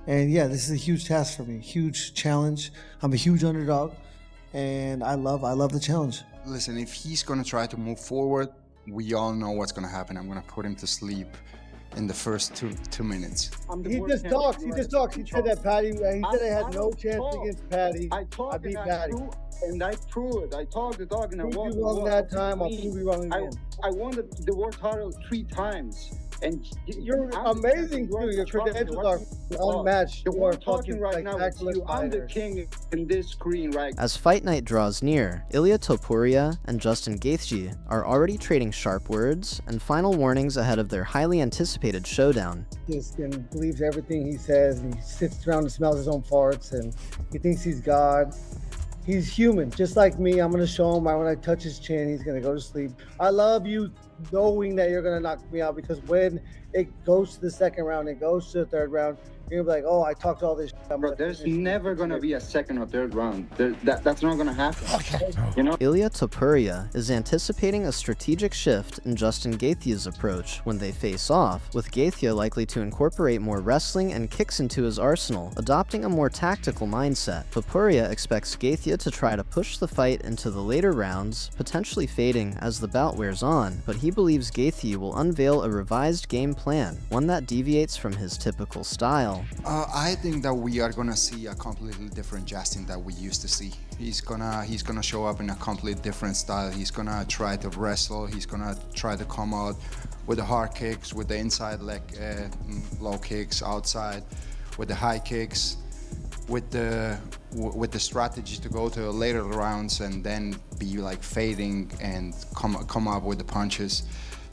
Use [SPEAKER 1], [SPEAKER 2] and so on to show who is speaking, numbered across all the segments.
[SPEAKER 1] And yeah, this is a huge task for me, huge challenge. I'm a huge underdog, and I love the challenge.
[SPEAKER 2] Listen, if he's gonna try to move forward, we all know what's gonna happen. I'm gonna put him to sleep in the first two minutes.
[SPEAKER 3] He just talks. He just talks. He said that Patty. He said I had no chance against Patty. I beat Patty.
[SPEAKER 4] And I prove it. I talk the dog and I walk.
[SPEAKER 3] You wrong that time. I'll prove you wrong again.
[SPEAKER 4] I won the world title 3 times. And
[SPEAKER 3] you're amazing too. Your credentials are unmatched. You are
[SPEAKER 4] talking right now with you. I'm the king in this screen right now.
[SPEAKER 5] As fight night draws near, Ilia Topuria and Justin Gaethje are already trading sharp words and final warnings ahead of their highly anticipated showdown.
[SPEAKER 3] Just believes everything he says. He sits around and smells his own farts, and he thinks he's God. He's human, just like me. I'm gonna show him. When I touch his chin, he's gonna go to sleep. I love you knowing that you're gonna knock me out, because when it goes to the second round, it goes to the third round, you're gonna be like, oh, I talked all this shit.
[SPEAKER 4] Bro, there's never gonna be a second or third round. That's not gonna happen.
[SPEAKER 1] Okay.
[SPEAKER 4] You know?
[SPEAKER 5] Ilia Topuria is anticipating a strategic shift in Justin Gaethje's approach when they face off, with Gaethje likely to incorporate more wrestling and kicks into his arsenal, adopting a more tactical mindset. Topuria expects Gaethje to try to push the fight into the later rounds, potentially fading as the bout wears on, but he believes Gaethje will unveil a revised game plan, one that deviates from his typical style.
[SPEAKER 2] I think that we are gonna see a completely different Justin that we used to see. He's gonna show up in a completely different style. He's gonna try to wrestle. He's gonna try to come out with the hard kicks, with the inside leg low kicks outside, with the high kicks, with the strategy to go to later rounds and then be like fading and come up with the punches.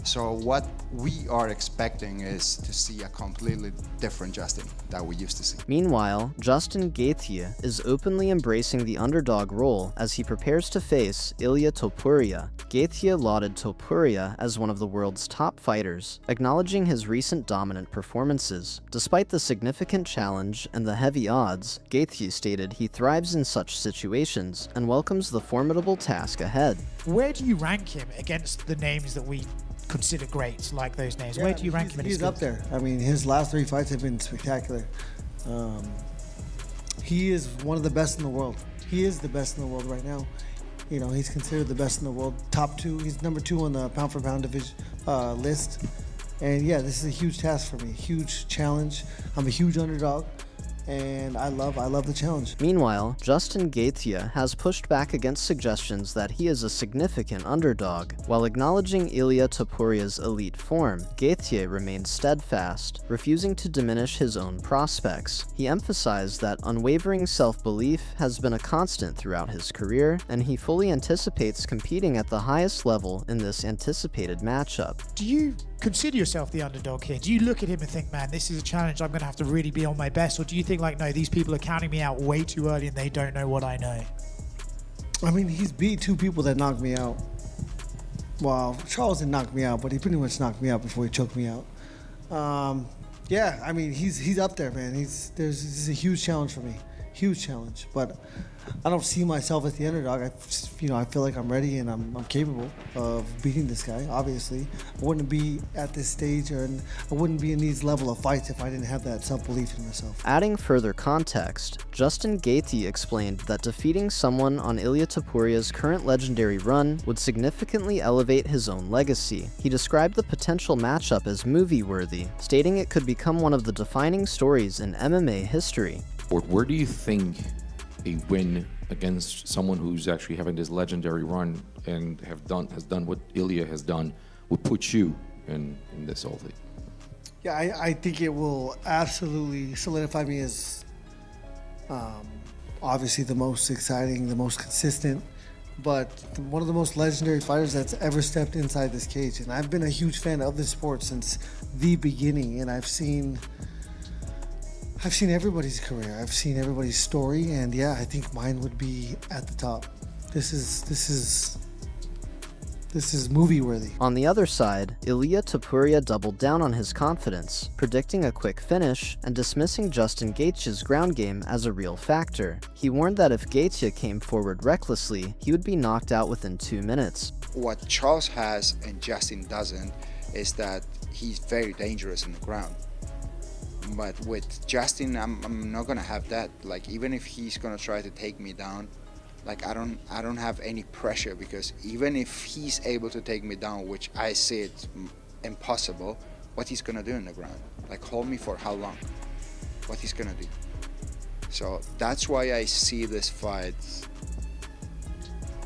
[SPEAKER 2] So what we are expecting is to see a completely different Justin that we used to see.
[SPEAKER 5] Meanwhile, Justin Gaethje is openly embracing the underdog role as he prepares to face Ilia Topuria. Gaethje lauded Topuria as one of the world's top fighters, acknowledging his recent dominant performances. Despite the significant challenge and the heavy odds, Gaethje stated he thrives in such situations and welcomes the formidable task ahead.
[SPEAKER 6] Where do you rank him against the names that we consider greats, like those names? Where do you rank him in his
[SPEAKER 1] skills? He's up there. I mean, his last 3 fights have been spectacular. He is one of the best in the world. He is the best in the world right now. You know, he's considered the best in the world. Top 2. He's number 2 on the pound for pound division list. And yeah, this is a huge task for me. Huge challenge. I'm a huge underdog, and I love the challenge.
[SPEAKER 5] Meanwhile, Justin Gaethje has pushed back against suggestions that he is a significant underdog. While acknowledging Ilia Topuria's elite form, Gaethje remained steadfast, refusing to diminish his own prospects. He emphasized that unwavering self-belief has been a constant throughout his career, and he fully anticipates competing at the highest level in this anticipated matchup.
[SPEAKER 6] Do you consider yourself the underdog here? Do you look at him and think, man, this is a challenge, I'm going to have to really be on my best? Or do you think, like, no, these people are counting me out way too early and they don't know what I know?
[SPEAKER 1] I mean, he's beat 2 people that knocked me out. Well, Charles didn't knock me out, but he pretty much knocked me out before he choked me out. Yeah, I mean, he's up there, man. This is a huge challenge for me. Huge challenge, but I don't see myself as the underdog. I feel like I'm ready and I'm capable of beating this guy. Obviously, I wouldn't be at this stage, and I wouldn't be in these level of fights if I didn't have that self-belief in myself.
[SPEAKER 5] Adding further context, Justin Gaethje explained that defeating someone on Ilia Topuria's current legendary run would significantly elevate his own legacy. He described the potential matchup as movie-worthy, stating it could become one of the defining stories in MMA history.
[SPEAKER 7] Where do you think a win against someone who's actually having this legendary run and has done what Ilia has done would put you in this whole thing?
[SPEAKER 1] Yeah, I think it will absolutely solidify me as obviously the most exciting, the most consistent, but one of the most legendary fighters that's ever stepped inside this cage. And I've been a huge fan of this sport since the beginning, and I've seen everybody's career. I've seen everybody's story, and yeah, I think mine would be at the top. This is movie-worthy.
[SPEAKER 5] On the other side, Ilia Topuria doubled down on his confidence, predicting a quick finish and dismissing Justin Gaethje's ground game as a real factor. He warned that if Gaethje came forward recklessly, he would be knocked out within 2 minutes.
[SPEAKER 2] What Charles has and Justin doesn't is that he's very dangerous in the ground. But with Justin, I'm not gonna have that. Like, even if he's gonna try to take me down, like I don't have any pressure, because even if he's able to take me down, which I see it's impossible, what he's gonna do in the ground? Like, hold me for how long? What he's gonna do? So that's why I see this fight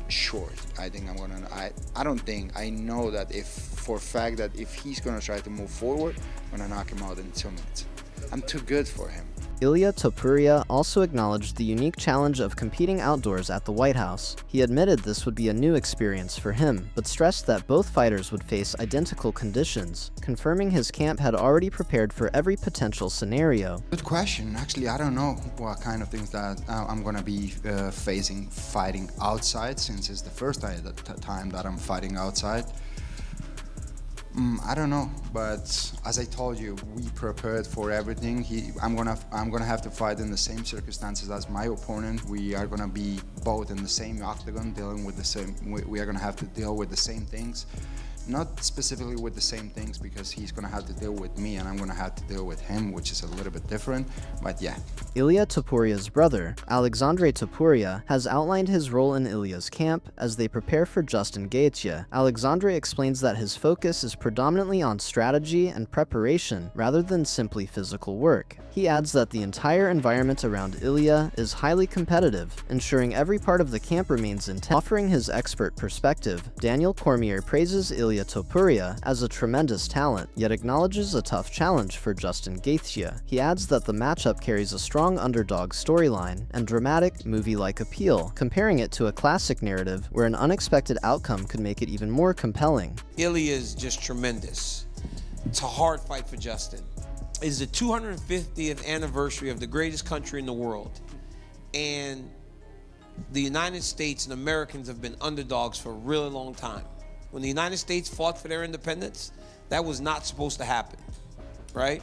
[SPEAKER 2] short. I think I know that if for a fact that if he's gonna try to move forward, I'm gonna knock him out in 2 minutes. I'm too good for him.
[SPEAKER 5] Ilia Topuria also acknowledged the unique challenge of competing outdoors at the White House. He admitted this would be a new experience for him, but stressed that both fighters would face identical conditions, confirming his camp had already prepared for every potential scenario.
[SPEAKER 2] Good question. Actually, I don't know what kind of things that I'm gonna be fighting outside, since it's the first time that I'm fighting outside. I don't know, but as I told you, we prepared for everything. I'm gonna have to fight in the same circumstances as my opponent. We are gonna be both in the same octagon, dealing with the same. We are gonna have to deal with the same things, not specifically with the same things, because he's gonna have to deal with me and I'm gonna have to deal with him, which is a little bit different. But yeah.
[SPEAKER 5] Ilia Topuria's brother, Alexandre Topuria, has outlined his role in Ilia's camp as they prepare for Justin Gaethje. Alexandre explains that his focus is predominantly on strategy and preparation rather than simply physical work. He adds that the entire environment around Ilia is highly competitive, ensuring every part of the camp remains intense. Offering his expert perspective, Daniel Cormier praises Ilia Topuria as a tremendous talent, yet acknowledges a tough challenge for Justin Gaethje. He adds that the matchup carries a strong underdog storyline and dramatic, movie-like appeal, comparing it to a classic narrative where an unexpected outcome could make it even more compelling.
[SPEAKER 8] Ilia is just tremendous. It's a hard fight for Justin. It's the 250th anniversary of the greatest country in the world. And the United States and Americans have been underdogs for a really long time. When the United States fought for their independence, that was not supposed to happen, right?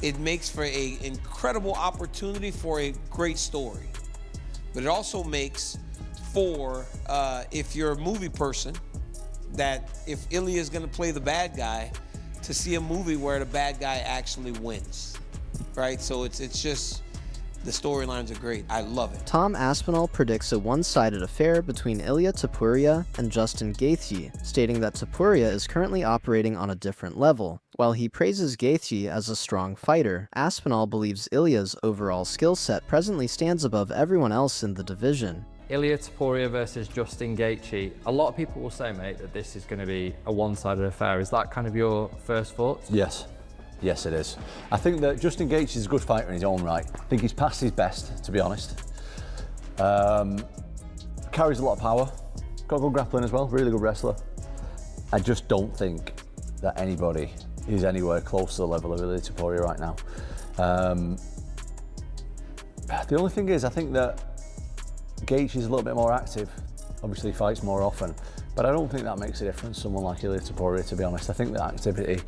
[SPEAKER 8] It makes for an incredible opportunity for a great story. But it also makes for, if you're a movie person, that if Ilia is gonna play the bad guy, to see a movie where the bad guy actually wins, right? So it's just, the storylines are great. I love it.
[SPEAKER 5] Tom Aspinal predicts a one-sided affair between Ilia Topuria and Justin Gaethje, stating that Topuria is currently operating on a different level. While he praises Gaethje as a strong fighter, Aspinal believes Ilia's overall skill set presently stands above everyone else in the division.
[SPEAKER 9] Ilia Topuria versus Justin Gaethje. A lot of people will say, mate, that this is going to be a one-sided affair. Is that kind of your first thoughts?
[SPEAKER 10] Yes. Yes, it is. I think that Justin Gaethje is a good fighter in his own right. I think he's past his best, to be honest. Carries a lot of power. Got good grappling as well, really good wrestler. I just don't think that anybody is anywhere close to the level of Ilia Topuria right now. The only thing is, I think that Gaethje is a little bit more active. Obviously, he fights more often, but I don't think that makes a difference to someone like Ilia Topuria, to be honest. I think that activity,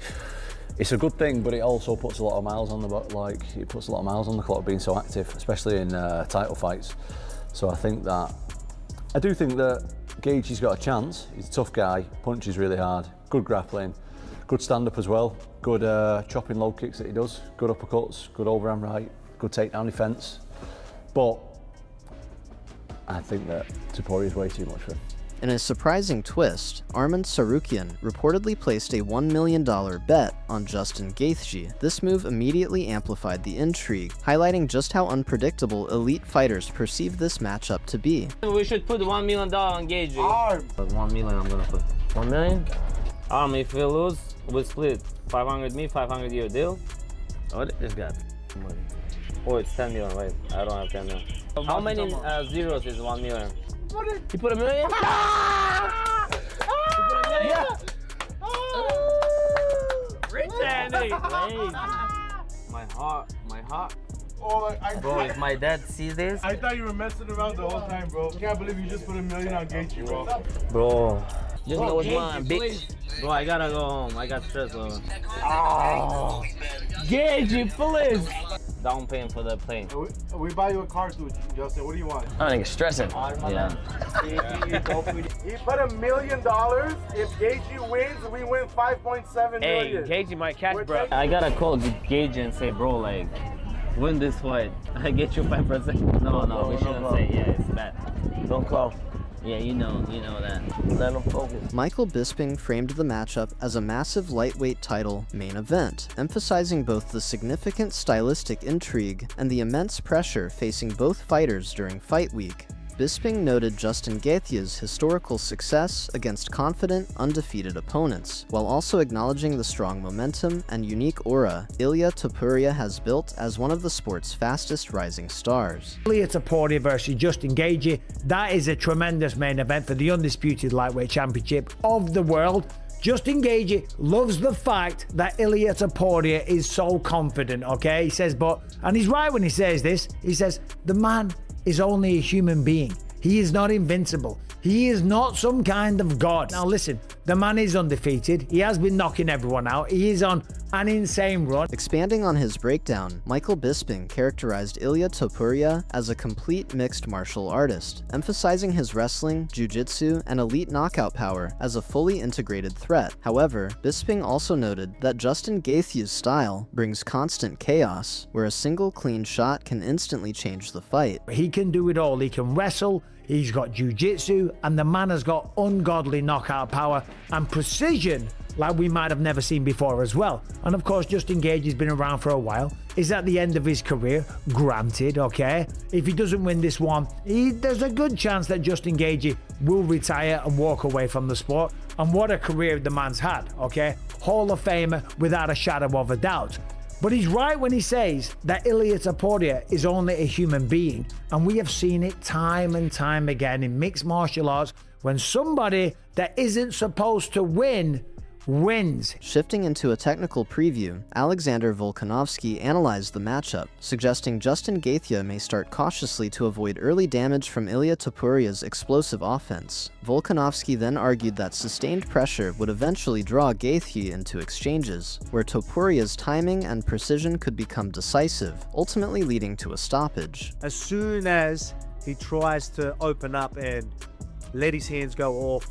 [SPEAKER 10] it's a good thing, but it also puts a lot of miles on the clock being so active, especially in title fights. So I do think that Gaethje's got a chance. He's a tough guy, punches really hard, good grappling, good stand-up as well, good chopping low kicks that he does, good uppercuts, good overhand right, good takedown defense. But I think that Topuria is way too much for him.
[SPEAKER 5] In a surprising twist, Arman Tsarukyan reportedly placed a $1 million bet on Justin Gaethje. This move immediately amplified the intrigue, highlighting just how unpredictable elite fighters perceive this matchup to be.
[SPEAKER 11] We should put $1 million on Gaethje. $1 million I'm gonna put. $1 million? If we lose, we'll split. 500 me, 500 you. Deal? What? This guy. Oh, it's 10 million, wait. I don't have 10 million. How many zeros is 1 million? You put $1 million? Yeah. Rich Andy. My heart.
[SPEAKER 12] Oh,
[SPEAKER 11] bro, if my dad sees this.
[SPEAKER 12] I thought you were messing around the whole time, bro. I can't believe you just put $1 million on Gaethje, bro.
[SPEAKER 11] Bro, just know it's mine, bitch. Bro, I gotta go home. I got stress, bro. Oh, Gaethje, please. down payment for the plane.
[SPEAKER 12] We buy you a car too, Justin. What do you want?
[SPEAKER 11] I think it's stressing. Yeah.
[SPEAKER 12] He put $1 million. If Gaethje wins, we win 5.7
[SPEAKER 11] Hey,
[SPEAKER 12] million.
[SPEAKER 11] Gaethje might catch, bro. I gotta call Gaethje and say, bro, like, win this fight. I get you 5%. No, we shouldn't say. Yeah, it's bad.
[SPEAKER 10] Don't call.
[SPEAKER 11] Yeah, you know that. Let him focus.
[SPEAKER 5] Michael Bisping framed the matchup as a massive lightweight title main event, emphasizing both the significant stylistic intrigue and the immense pressure facing both fighters during fight week. Bisping noted Justin Gaethje's historical success against confident, undefeated opponents, while also acknowledging the strong momentum and unique aura Ilia Topuria has built as one of the sport's fastest rising stars.
[SPEAKER 13] Ilia Topuria versus Justin Gaethje, that is a tremendous main event for the undisputed lightweight championship of the world. Justin Gaethje loves the fact that Ilia Topuria is so confident, okay? He says, and he's right when he says this, he says, the man is only a human being. He is not invincible. He is not some kind of god. Now listen, the man is undefeated. He has been knocking everyone out. He is on an insane run.
[SPEAKER 5] Expanding on his breakdown, Michael Bisping characterized Ilia Topuria as a complete mixed martial artist, emphasizing his wrestling, jiu-jitsu, and elite knockout power as a fully integrated threat. However, Bisping also noted that Justin Gaethje's style brings constant chaos, where a single clean shot can instantly change the fight.
[SPEAKER 13] He can do it all. He can wrestle, he's got jiu-jitsu, and the man has got ungodly knockout power and precision like we might have never seen before as well. And of course, Justin Gaethje has been around for a while. He's at the end of his career, granted, okay? If he doesn't win this one, there's a good chance that Justin Gaethje will retire and walk away from the sport. And what a career the man's had, okay? Hall of Famer without a shadow of a doubt. But he's right when he says that Ilia Topuria is only a human being. And we have seen it time and time again in mixed martial arts when somebody that isn't supposed to win wins.
[SPEAKER 5] Shifting into a technical preview, Alexander Volkanovski analyzed the matchup, suggesting Justin Gaethje may start cautiously to avoid early damage from Ilia Topuria's explosive offense. Volkanovski then argued that sustained pressure would eventually draw Gaethje into exchanges, where Topuria's timing and precision could become decisive, ultimately leading to a stoppage.
[SPEAKER 14] As soon as he tries to open up and let his hands go off,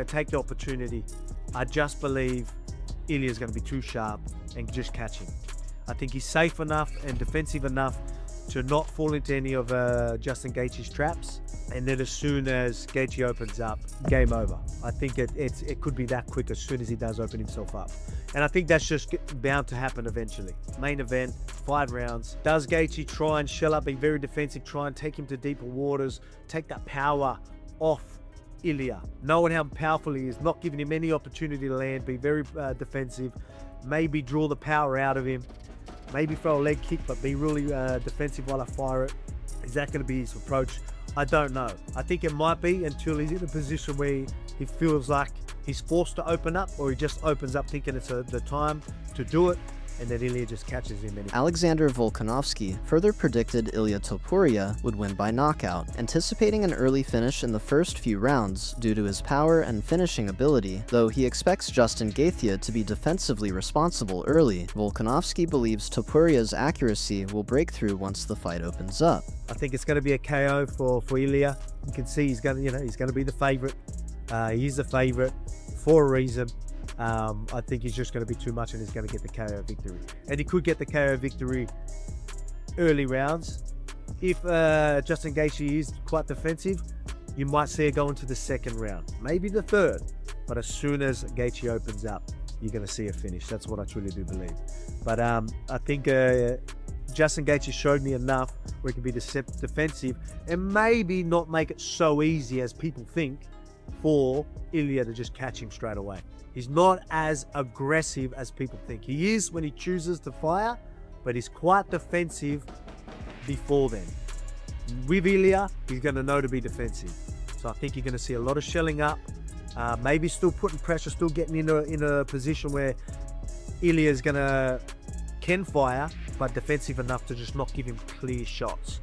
[SPEAKER 14] take the opportunity, I just believe Ilia's going to be too sharp and just catch him. I think he's safe enough and defensive enough to not fall into any of Justin Gaethje's traps. And then as soon as Gaethje opens up, game over. I think it could be that quick as soon as he does open himself up. And I think that's just bound to happen eventually. Main event, 5 rounds. Does Gaethje try and shell up, be very defensive, try and take him to deeper waters, take that power off Ilia, knowing how powerful he is, not giving him any opportunity to land, be very defensive, maybe draw the power out of him, maybe throw a leg kick, but be really defensive while I fire it. Is that going to be his approach? I don't know. I think it might be until he's in a position where he feels like he's forced to open up, or he just opens up thinking it's the time to do it, and then Ilia just catches him.
[SPEAKER 5] Alexander Volkanovski further predicted Ilia Topuria would win by knockout, anticipating an early finish in the first few rounds due to his power and finishing ability, though he expects Justin Gaethje to be defensively responsible early. Volkanovski believes Topuria's accuracy will break through once the fight opens up.
[SPEAKER 14] I think it's going to be a KO for Ilia. You can see he's going to be the favorite. He's the favorite for a reason. I think he's just going to be too much and he's going to get the KO victory. And he could get the KO victory early rounds. If Justin Gaethje is quite defensive, you might see it go into the second round, maybe the third. But as soon as Gaethje opens up, you're going to see a finish. That's what I truly do believe. But I think Justin Gaethje showed me enough where he can be defensive and maybe not make it so easy as people think for Ilia to just catch him straight away. He's not as aggressive as people think. He is when he chooses to fire, but he's quite defensive before then. With Ilia, he's going to know to be defensive. So I think you're going to see a lot of shelling up, maybe still putting pressure, still getting in a position where Ilia is can fire, but defensive enough to just not give him clear shots.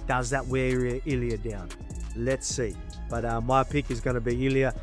[SPEAKER 14] Does that wear Ilia down? Let's see. But my pick is going to be Ilia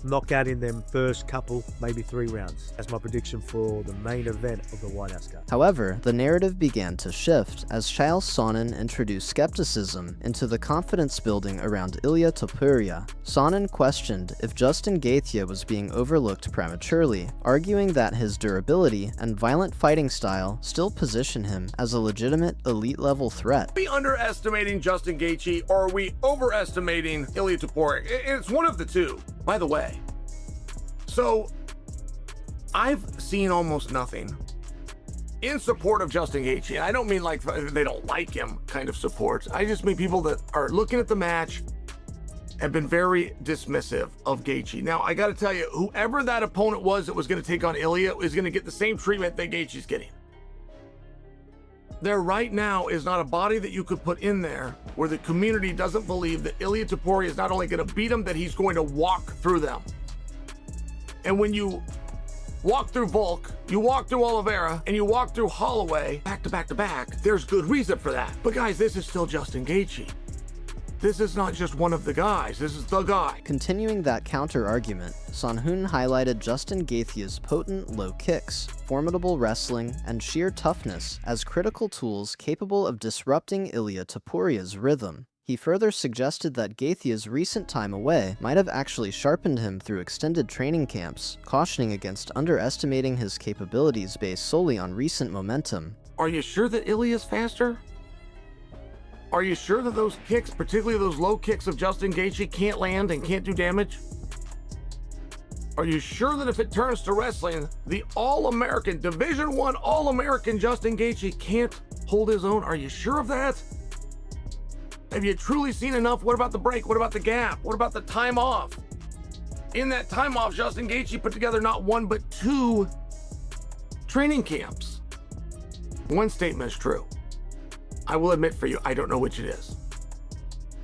[SPEAKER 14] knockout in them first couple, maybe 3 rounds. That's my prediction for the main event of the White House card.
[SPEAKER 5] However, the narrative began to shift as Chael Sonnen introduced skepticism into the confidence building around Ilia Topuria. Sonnen questioned if Justin Gaethje was being overlooked prematurely, arguing that his durability and violent fighting style still position him as a legitimate elite-level threat.
[SPEAKER 15] Are we underestimating Justin Gaethje, or are we overestimating Ilia Topuria? It's one of the two, by the way. So, I've seen almost nothing in support of Justin Gaethje. I don't mean like they don't like him kind of support. I just mean people that are looking at the match have been very dismissive of Gaethje. Now, I got to tell you, whoever that opponent was that was going to take on Ilia is going to get the same treatment that Gaethje's getting. There right now is not a body that you could put in there where the community doesn't believe that Ilia Topuria is not only going to beat him, that he's going to walk through them. And when you walk through Volk, you walk through Oliveira, and you walk through Holloway, back to back to back, there's good reason for that. But guys, this is still Justin Gaethje. This is not just one of the guys, this is the guy.
[SPEAKER 5] Continuing that counter-argument, Sonnen highlighted Justin Gaethje's potent low kicks, formidable wrestling, and sheer toughness as critical tools capable of disrupting Ilia Topuria's rhythm. He further suggested that Gaethje's recent time away might have actually sharpened him through extended training camps, cautioning against underestimating his capabilities based solely on recent momentum.
[SPEAKER 15] Are you sure that Ilia's faster? Are you sure that those kicks, particularly those low kicks of Justin Gaethje, can't land and can't do damage? Are you sure that if it turns to wrestling, the All-American, Division I All-American Justin Gaethje can't hold his own? Are you sure of that? Have you truly seen enough? What about the break? What about the gap? What about the time off? In that time off, Justin Gaethje put together not 1 but 2 training camps. One statement is true. I will admit for you, I don't know which it is.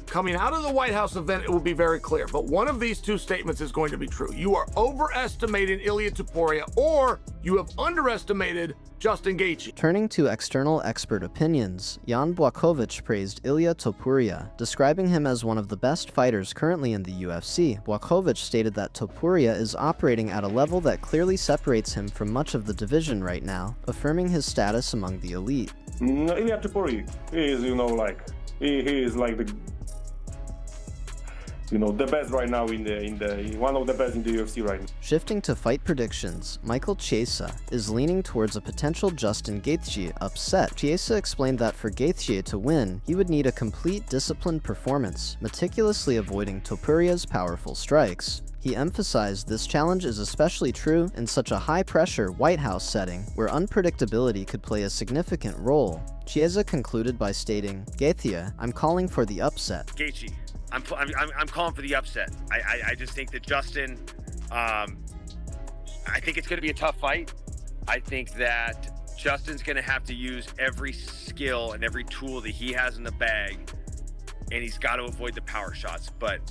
[SPEAKER 15] Coming out of the White House event, it will be very clear, but one of these 2 statements is going to be true. You are overestimating Ilia Topuria, or you have underestimated Justin Gaethje.
[SPEAKER 5] Turning to external expert opinions, Jan Błachowicz praised Ilia Topuria, describing him as one of the best fighters currently in the UFC. Błachowicz stated that Topuria is operating at a level that clearly separates him from much of the division right now, affirming his status among the elite.
[SPEAKER 16] Ilia Topuria is, he is like the best right now one of the best in the UFC right now.
[SPEAKER 5] Shifting to fight predictions, Michael Chiesa is leaning towards a potential Justin Gaethje upset. Chiesa explained that for Gaethje to win, he would need a complete disciplined performance, meticulously avoiding Topuria's powerful strikes. He emphasized this challenge is especially true in such a high-pressure White House setting, where unpredictability could play a significant role. Chiesa concluded by stating, "Gaethje, I'm calling for the upset."
[SPEAKER 17] Gaethje, I'm calling for the upset. I just think that Justin, I think it's going to be a tough fight. I think that Justin's going to have to use every skill and every tool that he has in the bag, and he's got to avoid the power shots. But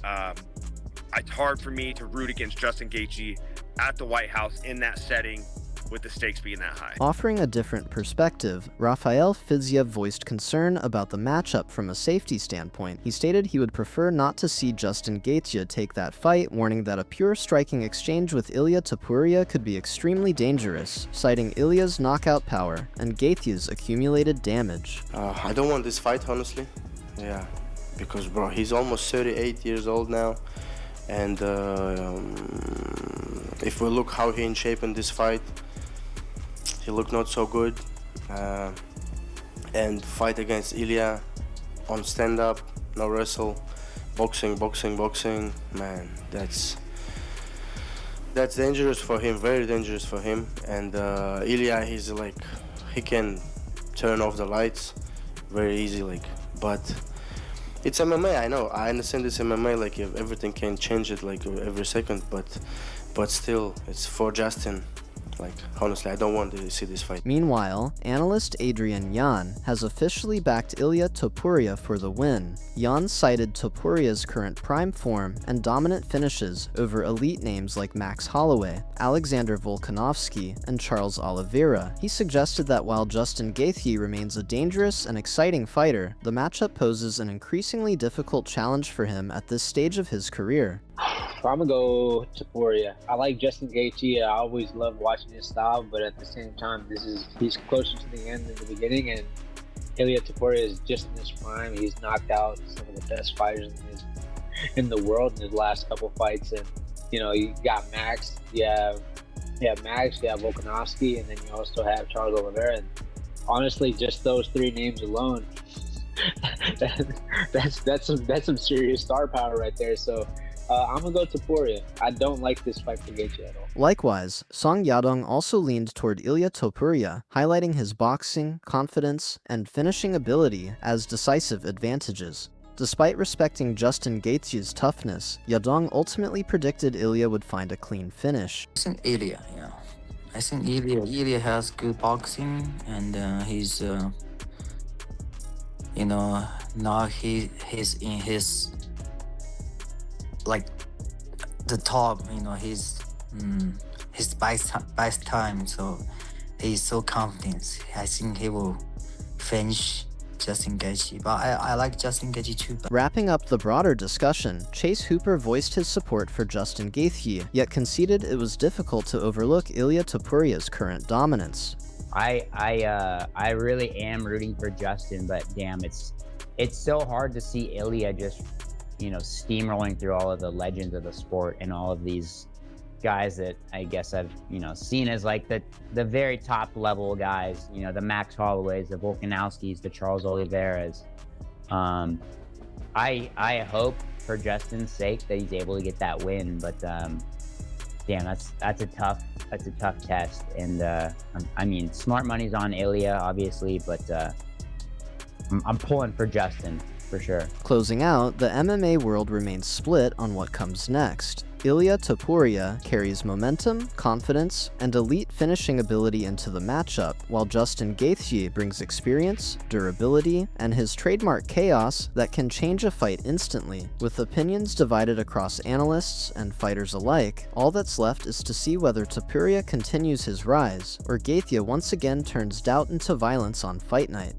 [SPEAKER 17] it's hard for me to root against Justin Gaethje at the White House in that setting, with the stakes being that high.
[SPEAKER 5] Offering a different perspective, Rafael Fiziev voiced concern about the matchup from a safety standpoint. He stated he would prefer not to see Justin Gaethje take that fight, warning that a pure striking exchange with Ilia Topuria could be extremely dangerous, citing Ilia's knockout power and Gaethje's accumulated damage.
[SPEAKER 18] I don't want this fight, honestly. Yeah, because bro, he's almost 38 years old now, and if we look how he in shape in this fight, he looked not so good, and fight against Ilia on stand-up, no wrestle, boxing, man, that's dangerous for him, very dangerous for him. And Ilia, he's like, he can turn off the lights very easy, but it's MMA, I know, I understand this MMA, everything can change it every second, but still, it's for Justin. Honestly, I don't want to see this fight.
[SPEAKER 5] Meanwhile, analyst Adrian Yan has officially backed Ilia Topuria for the win. Yan cited Topuria's current prime form and dominant finishes over elite names like Max Holloway, Alexander Volkanovski, and Charles Oliveira. He suggested that while Justin Gaethje remains a dangerous and exciting fighter, the matchup poses an increasingly difficult challenge for him at this stage of his career.
[SPEAKER 19] I'm gonna go Topuria. I like Justin Gaethje. I always love watching his style, but at the same time, he's closer to the end than the beginning, and Ilia Topuria is just in his prime. He's knocked out some of the best fighters in the world in his last couple fights, and you got Max, you have Max, you have Volkanovski, and then you also have Charles Oliveira. And honestly, just those three names alone, that's some serious star power right there. So I'm gonna go Topuria. I don't like this fight for Gaethje at all.
[SPEAKER 5] Likewise, Song Yadong also leaned toward Ilia Topuria, highlighting his boxing, confidence, and finishing ability as decisive advantages. Despite respecting Justin Gaethje's toughness, Yadong ultimately predicted Ilia would find a clean finish.
[SPEAKER 20] I think Ilia, yeah. I think Ilia has good boxing, and he's, now he's in his, like, the top, his best time, so he's so confident. I think he will finish Justin Gaethje, but I like Justin Gaethje too.
[SPEAKER 5] Wrapping up the broader discussion, Chase Hooper voiced his support for Justin Gaethje, yet conceded it was difficult to overlook Ilia Topuria's current dominance.
[SPEAKER 21] I really am rooting for Justin, but damn, it's so hard to see Ilia just steamrolling through all of the legends of the sport and all of these guys that I guess I've seen as like the very top level guys, the Max Holloways, the Volkanovskis, the Charles Oliveras. I hope for Justin's sake that he's able to get that win, but damn, that's a tough test. And I mean, smart money's on Ilia obviously, but I'm pulling for Justin for sure.
[SPEAKER 5] Closing out, the MMA world remains split on what comes next. Ilia Topuria carries momentum, confidence, and elite finishing ability into the matchup, while Justin Gaethje brings experience, durability, and his trademark chaos that can change a fight instantly. With opinions divided across analysts and fighters alike, all that's left is to see whether Topuria continues his rise, or Gaethje once again turns doubt into violence on fight night.